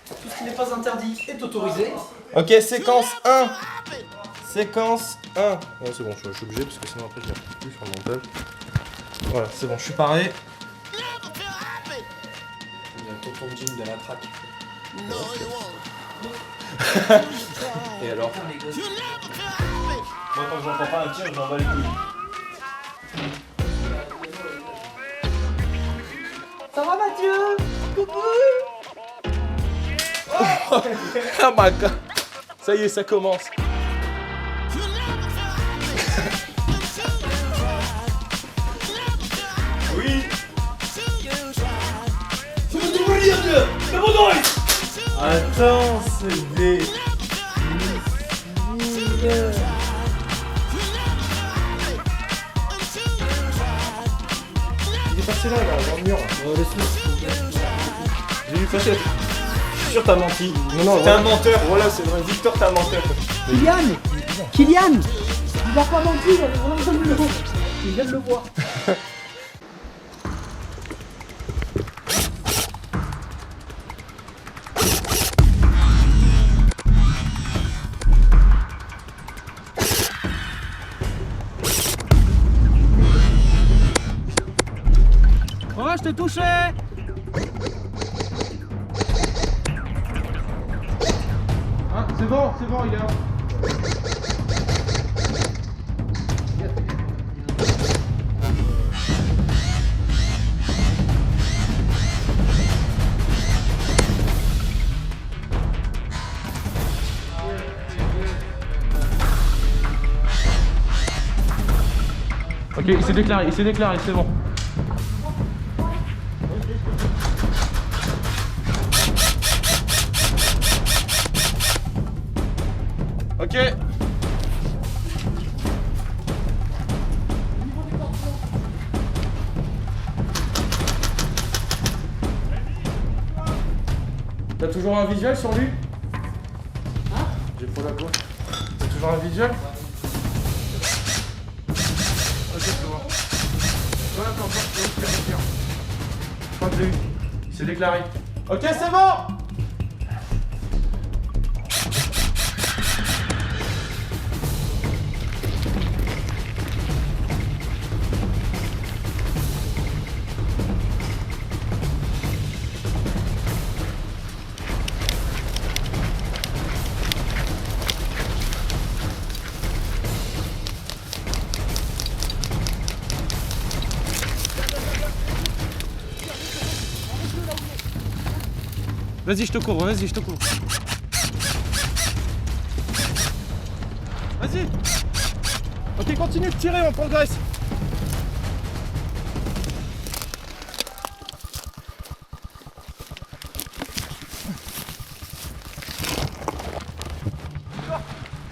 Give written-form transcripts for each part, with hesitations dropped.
Tout ce qui n'est pas interdit est autorisé. Ok, séquence 1. Séquence 1. Ouais, c'est bon, je suis obligé parce que sinon après je n'y arrive plus sur le montage. Voilà, c'est bon, je suis paré. Tonton Jim de la traque. Et alors? Moi, quand j'entends pas un tir, j'en bats les couilles. Ça va Mathieu? Coucou. Oh my god. Ça y est, ça commence. Oui. Attends, c'est des... Il est passé là, dans le mur. J'ai vu passer. Je suis sûr t'as menti. Non, non, t'es un menteur. Voilà, c'est vrai. Victor, t'es un menteur. Kylian, il va pas mentir, il est vraiment dans le numéro. Je viens de le voir. Oh, je t'ai touché. Ah, c'est bon, il est là. Ok, il s'est déclaré, c'est bon. Ok. T'as toujours un visuel sur lui? Hein? J'ai pas la voix. T'as toujours un visuel? Ok, c'est bon. Ouais, attends, je crois que j'ai eu. C'est déclaré. Ok, c'est bon! Vas-y, je te cours, vas-y, je te cours. Vas-y. Ok, continue de tirer, on progresse.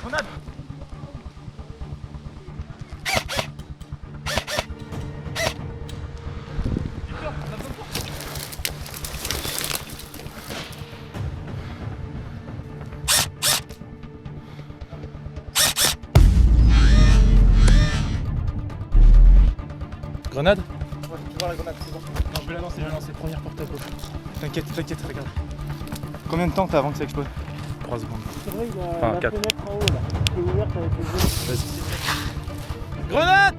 Grenade. Grenade? Ouais, tu vois la grenade, c'est bon. Non, je vais la lancer, première porte à gauche. T'inquiète, regarde. Combien de temps t'as avant que ça explose? 3 secondes. C'est vrai, il a Enfin, la 4. fenêtre en haut là, qui est ouverte avec les yeux. Vas-y. Grenade!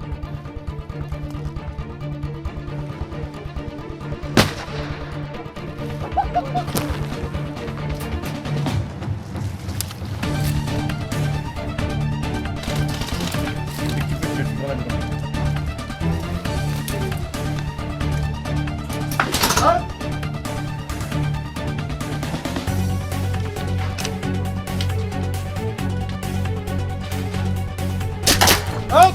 Hop!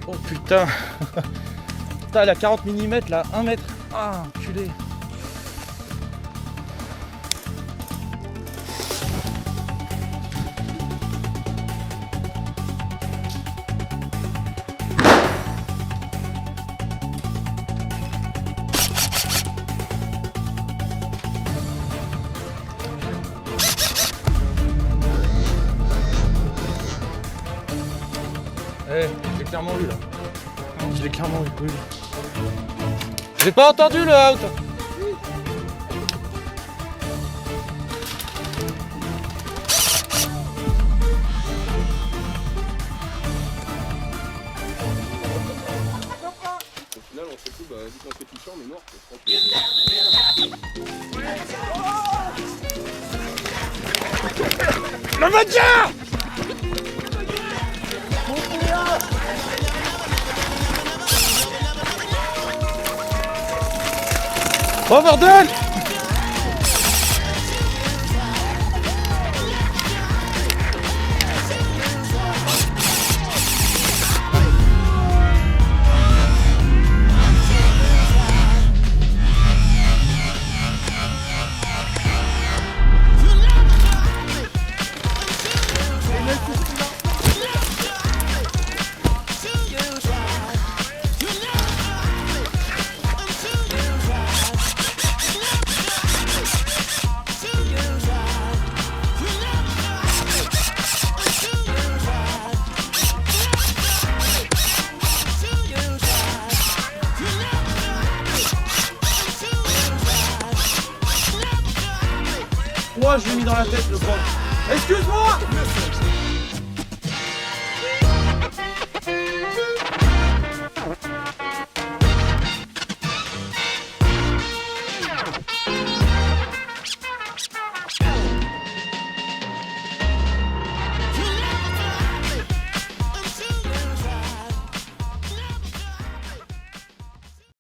Oh putain! Putain, elle a 40 mm là, 1 mètre. Ah, enculé. Eh, je l'ai clairement vu là. Je l'ai clairement vu. Oui. J'ai pas entendu le out. Au final, on sait plus, vu qu'on fait toucher, on est mort. Le maintien! Oh bordel! Moi je l'ai mis dans la tête le pauvre. Excuse-moi!